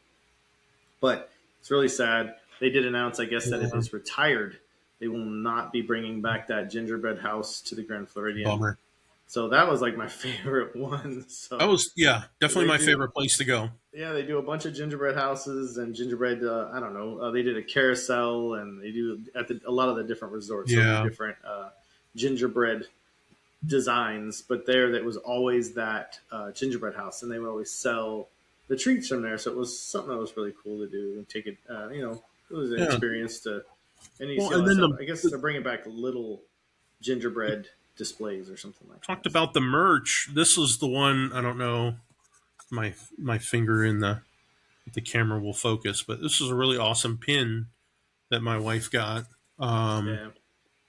but it's really sad. They did announce, I guess, that it Yeah. is retired. They will not be bringing back that gingerbread house to the Grand Floridian. Bummer. So that was like my favorite one. That So was, yeah, definitely they my do, favorite place to go. yeah, they do a bunch of gingerbread houses and gingerbread. I don't know. They did a carousel, and they do at a lot of the different resorts. There'll Yeah. be different gingerbread designs, but there that was always that gingerbread house, and they would always sell the treats from there. So it was something that was really cool to do and take it. It was an Yeah. experience to. And you see Well, all and that then stuff. I guess they're bringing back little gingerbread displays or something like talked that. about the merch. This was the one, I don't know, my finger in the camera will focus, but this is a really awesome pin that my wife got Yeah,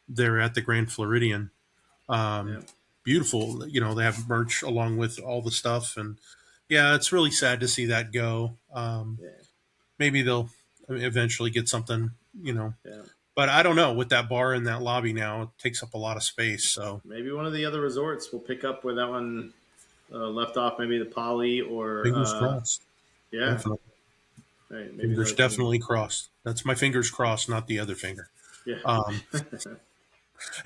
there at the Grand Floridian. yeah, Beautiful. They have merch along with all the stuff, and yeah, it's really sad to see that go. yeah, Maybe they'll eventually get something, yeah. but I don't know. With that bar in that lobby now, it takes up a lot of space. So Maybe one of the other resorts will pick up where that one left off. Maybe the Poly or fingers crossed. yeah, Definitely. right. Maybe Fingers those can, definitely crossed. That's my fingers crossed, not the other finger. yeah. Um, I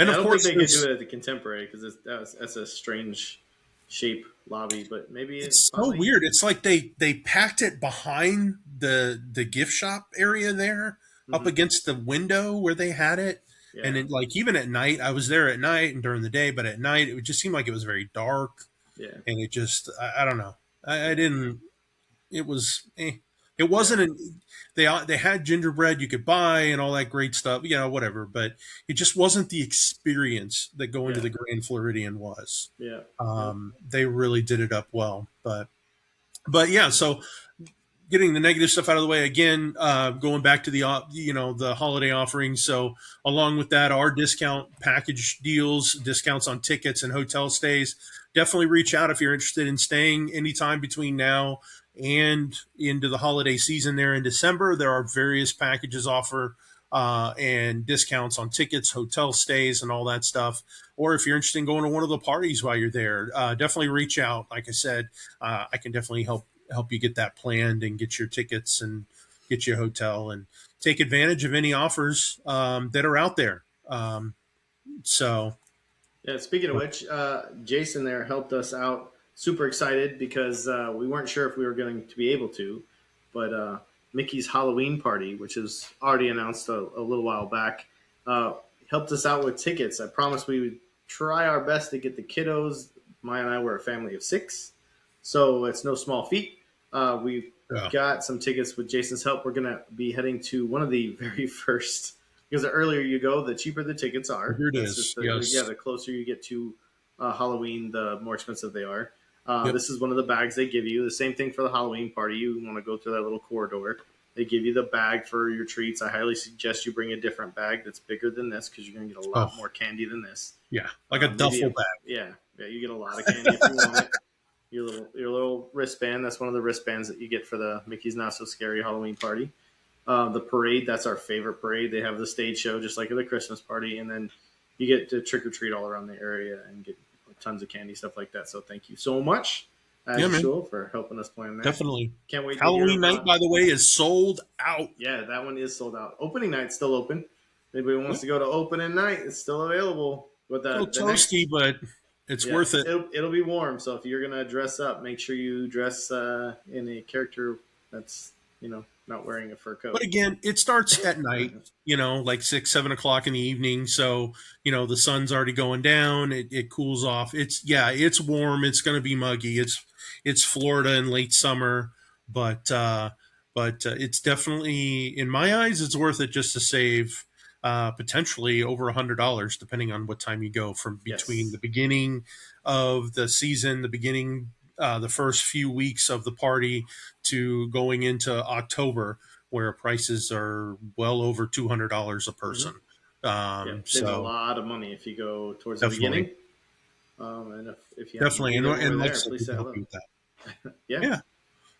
and of don't think course, they could do it at the Contemporary because that's a strange shape lobby. But maybe it it's so Poly. weird. It's like they packed it behind the gift shop area there, up Hmm. against the window where they had it. Yeah, And it, like, even at night, I was there at night and during the day, but at night it would just seem like it was very dark, yeah, and it just I don't know. I didn't. It was. It wasn't an. They had gingerbread you could buy and all that great stuff, whatever. But it just wasn't the experience that going to yeah, the Grand Floridian was. yeah. Yep. They really did it up well, but yeah. So getting the negative stuff out of the way again, going back to the holiday offerings. So along with that, our discount package deals, discounts on tickets and hotel stays. Definitely reach out if you're interested in staying anytime between now and into the holiday season there in December. There are various packages offer and discounts on tickets, hotel stays, and all that stuff. Or if you're interested in going to one of the parties while you're there, definitely reach out. Like I said, I can definitely help you get that planned and get your tickets and get you a hotel and take advantage of any offers that are out there. So Yeah, speaking of which, Jason there helped us out. Super excited because we weren't sure if we were going to be able to, but Mickey's Halloween party, which is already announced a little while back, uh, helped us out with tickets. I promised we would try our best to get the kiddos. Maya and I were a family of 6, so it's no small feat. We yeah, got some tickets with Jason's help. We're going to be heading to one of the very first, because the earlier you go, the cheaper the tickets are. here it That's is. just yeah, Yes. the closer you get to Halloween, the more expensive they are. Yep. This is one of the bags they give you. The same thing for the Halloween party. You want to go through that little corridor. They give you the bag for your treats. I highly suggest you bring a different bag that's bigger than this because you're going to get a lot more candy than this. Yeah. Like a duffel bag. Yeah, you get a lot of candy if you want it. Your little wristband. That's one of the wristbands that you get for the Mickey's Not So Scary Halloween party. The parade. That's our favorite parade. They have the stage show just like at the Christmas party, and then you get to trick or treat all around the area and get tons of candy, stuff like that. So thank you so much, as Yeah, man. usual, for helping us plan that. Definitely. Can't wait. Halloween to hear night, by the way, is sold out. Yeah, that one is sold out. Opening night's still open. Anybody wants to go to opening night, it's still available. But A little toasty, but it's worth it. It'll be warm. So if you're gonna dress up, make sure you dress in a character that's not wearing a fur coat. But again, it starts at night, like 6, 7 o'clock in the evening. So, the sun's already going down. It cools off. It's warm. It's going to be muggy. It's Florida in late summer, but it's definitely, in my eyes, it's worth it just to save potentially over $100, depending on what time you go from between Yes. the beginning of the season, the beginning the first few weeks of the party to going into October, where prices are well over $200 a Hmm. person. Yeah, saves a So lot of money if you go towards the definitely, beginning. And if you happen to definitely, meet him over and like I there, said, we please say can help hello. you with that. Yeah, Yeah,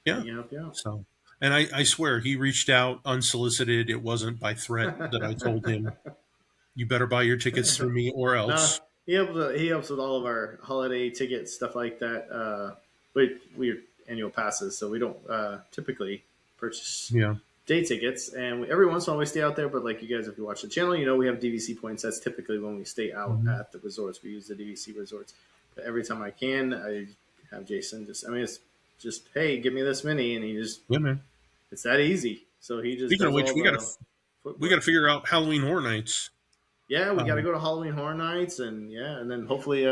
he yeah. can help you So, and I swear he reached out unsolicited. It wasn't by threat that I told him, out. you better buy your tickets through me or No, else. he helps with all of our holiday tickets, stuff like that. We annual passes, so we don't typically purchase Yeah. day tickets, and every once in a while we stay out there. But like you guys, if you watch the channel, you know we have DVC points. That's typically when we stay out Hmm. at the resorts. We use the DVC resorts. But every time I can, I have Jason just. I mean, it's just hey, give me this mini, and he just Yeah, man. it's that easy. So he just Speaking of does which, all the we got to footwork. figure out Halloween Horror Nights. Yeah, we got to Um, go to Halloween Horror Nights, and yeah, and then hopefully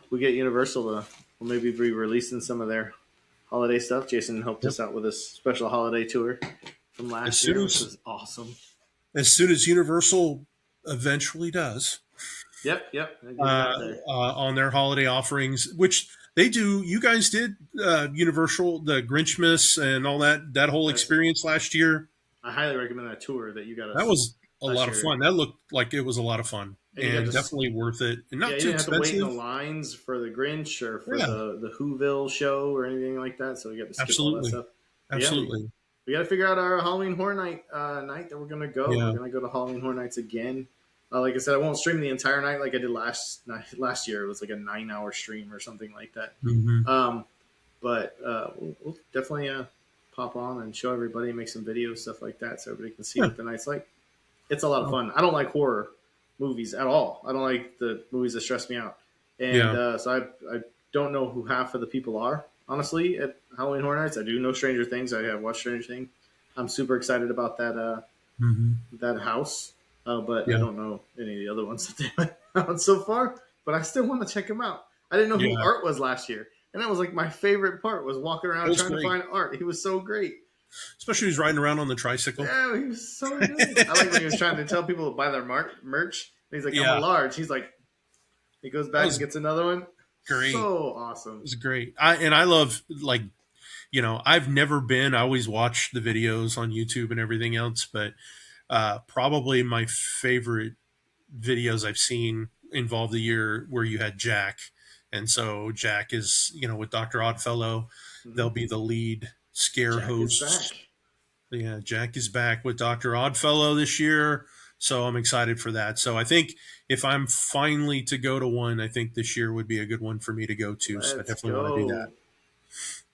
we get Universal to will maybe be releasing some of their holiday stuff. Jason helped yep. us out with this special holiday tour from As last soon year, which as was awesome. Universal eventually does, Yep, yep. I get it uh, out there. on their holiday offerings, which they do. You guys did Universal, the Grinchmas, and all that whole That's experience last year. I highly recommend that tour that you got That us was a last lot of year, fun. That looked like it was a lot of fun and you got and to definitely worth it and yeah, not you too didn't have to wait in the expensive. lines for the Grinch or for Yeah, the Whoville show or anything like that. So we got to skip all that absolutely, stuff. But yeah, absolutely. we got to figure out our Halloween Horror Night night that we're gonna go. We're Yeah. gonna go to Halloween Horror Nights again. Like I said, I won't stream the entire night like I did last night. Last year it was like a 9 hour stream or something like that. Hmm. Um, but we'll definitely pop on and show everybody, make some videos, stuff like that, so everybody can see Yeah. what the night's like. It's a lot of fun. I don't like horror movies at all. I don't like the movies that stress me out, and Yeah. so I don't know who half of the people are honestly at Halloween Horror Nights. I do know Stranger Things. I have watched Stranger Things. I'm super excited about Hmm. that house, but I Yeah. don't know any of the other ones that they went out so far. But I still want to check them out. I didn't know who Yeah. Art was last year, and that was like my favorite part was walking It around was trying to great, find Art. He was so great. especially who's riding around on the tricycle. Yeah, he was so good. I like when he was trying to tell people to buy their merch. And he's like, I'm a Yeah, large. He's like, he goes that back and was gets another one. great. So It awesome. was great. I love, like, I've never been. I always watch the videos on YouTube and everything else, but probably my favorite videos I've seen involve the year where you had Jack, and so Jack is with Doctor Oddfellow. They'll Hmm. be the lead scare Jack is back. hosts. Yeah, Jack is back with Doctor Oddfellow this year, so I'm excited for that. So I think if I'm finally to go to one, I think this year would be a good one for me to go to. So I Let's definitely want to do that. go.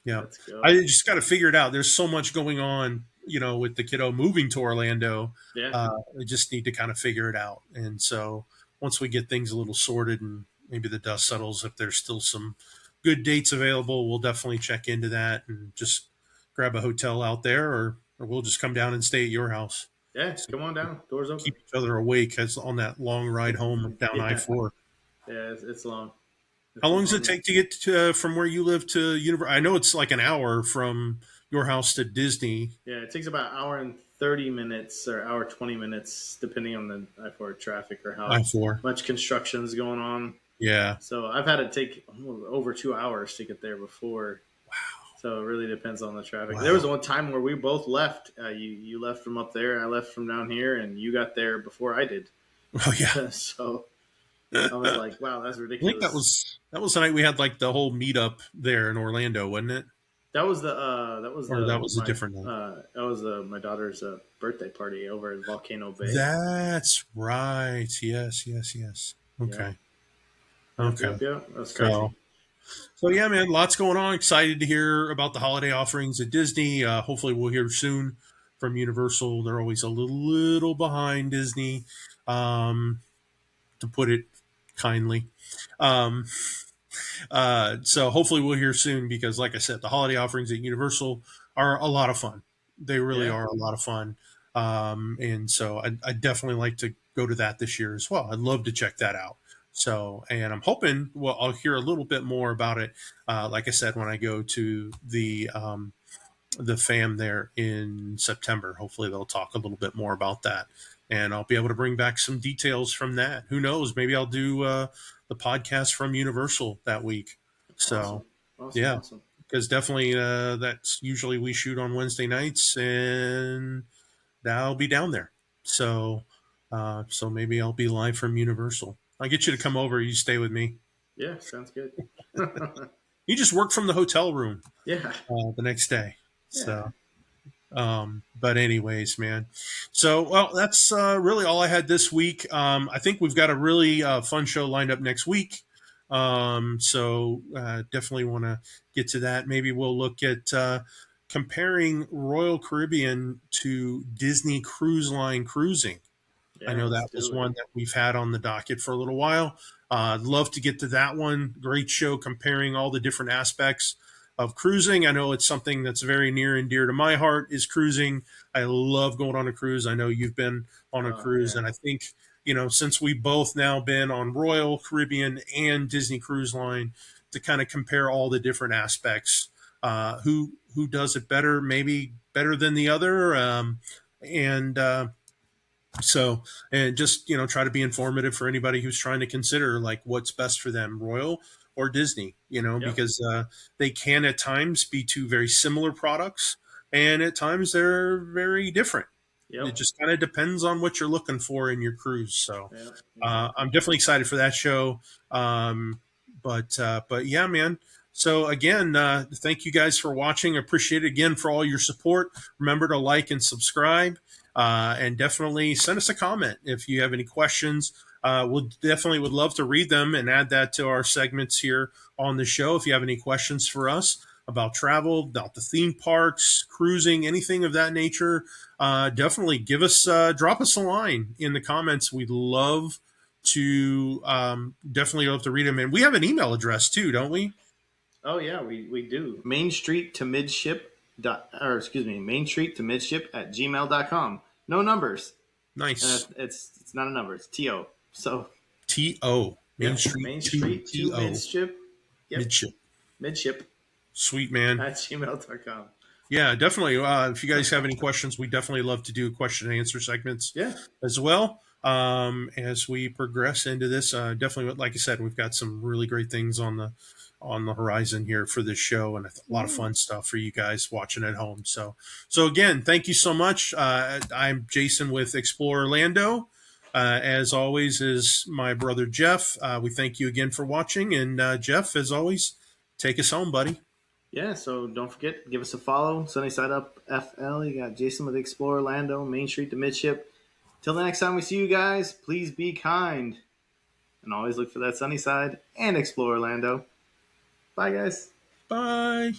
Yeah, Let's I go. just got to figure it out. There's so much going on, with the kiddo moving to Orlando. Yeah. I just need to kind of figure it out. And so once we get things a little sorted and maybe the dust settles, if there's still some good dates available, we'll definitely check into that and just grab a hotel out there, or we'll just come down and stay at your house. Yeah. So Come on down. Doors open. keep each other awake as on that long ride home down I Yeah. 4. Yeah. It's long. How It's a long does it long. take to get from where you live to Universal? I know it's like an hour from your house to Disney. Yeah. It takes about an hour and 30 minutes or hour 20 minutes, depending on the I-4 traffic or how I 4. much construction is going on. Yeah. So I've had it take over 2 hours to get there before. So it really depends on the traffic. There was Wow. one time where we both left. You left from up there, I left from down here, and you got there before I did. Oh yeah. So I was like, wow, that's I think that ridiculous. was the night we had like the whole meetup there in Orlando, wasn't it? Or that was a different night. My daughter's birthday party over in Volcano Bay. That's right. Yes, yes, yes. Yeah. Okay. Yep, Okay. yep, yep. That's So crazy. so yeah, man, lots going on. Excited to hear about the holiday offerings at Disney. Hopefully we'll hear soon from Universal. They're always a little behind Disney, um, to put it kindly. Um, so hopefully we'll hear soon because, like I said, the holiday offerings at Universal are a lot of fun. They really Yeah. are a lot of fun. And so I definitely like to go to that this year as well. I'd love to check that out. So, and I'm hoping, well, I'll hear a little bit more about it. Like I said, when I go to the fam there in September, hopefully they'll talk a little bit more about that, and I'll be able to bring back some details from that. Who knows? Maybe I'll do the podcast from Universal that week. So Awesome. Awesome. yeah, Awesome. because definitely that's usually we shoot on Wednesday nights, and I'll be down there. So, so maybe I'll be live from Universal. I'll get you to come over. You stay with me. Yeah, sounds good. You just work from the hotel room Yeah, the next day. yeah. So, but anyways, man. So, well, that's really all I had this week. I think we've got a really fun show lined up next week. So definitely want to get to that. Maybe we'll look at comparing Royal Caribbean to Disney Cruise Line cruising. I Yeah, know let's that was do it. one that we've had on the docket for a little while. I'd love to get to that one. Great show comparing all the different aspects of cruising. I know it's something that's very near and dear to my heart is cruising. I love going on a cruise. I know you've been on a Oh cruise, yeah. and I think, since we've both now been on Royal Caribbean and Disney Cruise Line, to kind of compare all the different aspects, who does it better, maybe better than the other, and so, and just, try to be informative for anybody who's trying to consider like what's best for them, Royal or Disney, Yep. because they can at times be two very similar products, and at times they're very different. It Yep. just kind of depends on what you're looking for in your cruise. So, Yep. Exactly. I'm definitely excited for that show. But yeah, man. So again, thank you guys for watching. Appreciate it again for all your support. Remember to like and subscribe, and definitely send us a comment if you have any questions. We'll definitely would love to read them and add that to our segments here on the show. If you have any questions for us about travel, about the theme parks, cruising, anything of that nature, definitely drop us a line in the comments. We'd love to definitely love to read them. And we have an email address too, don't we? Oh yeah, we do. Main Street to Midship dot or excuse me, Main Street to Midship at gmail.com. No numbers. Nice. It's not a number, it's TO. So TO, Main yep. Street Main to Street to TO, Midship. Yep. midship. Midship Sweet, man. at gmail.com. Yeah, definitely. If you guys have any questions, we definitely love to do question and answer segments Yeah. as well. As we progress into this, definitely, like I said, we've got some really great things on the horizon here for this show, and a lot of fun stuff for you guys watching at home. So again, thank you so much. I'm Jason with Explore Orlando. As always, is my brother Jeff. We thank you again for watching, and Jeff, as always, take us home, buddy. Yeah, so don't forget, give us a follow. Sunny Side Up FL. You got Jason with Explore Orlando, Main Street to Midship. Till the next time we see you guys, please be kind. And always look for that sunny side and explore Orlando. Bye, guys. Bye.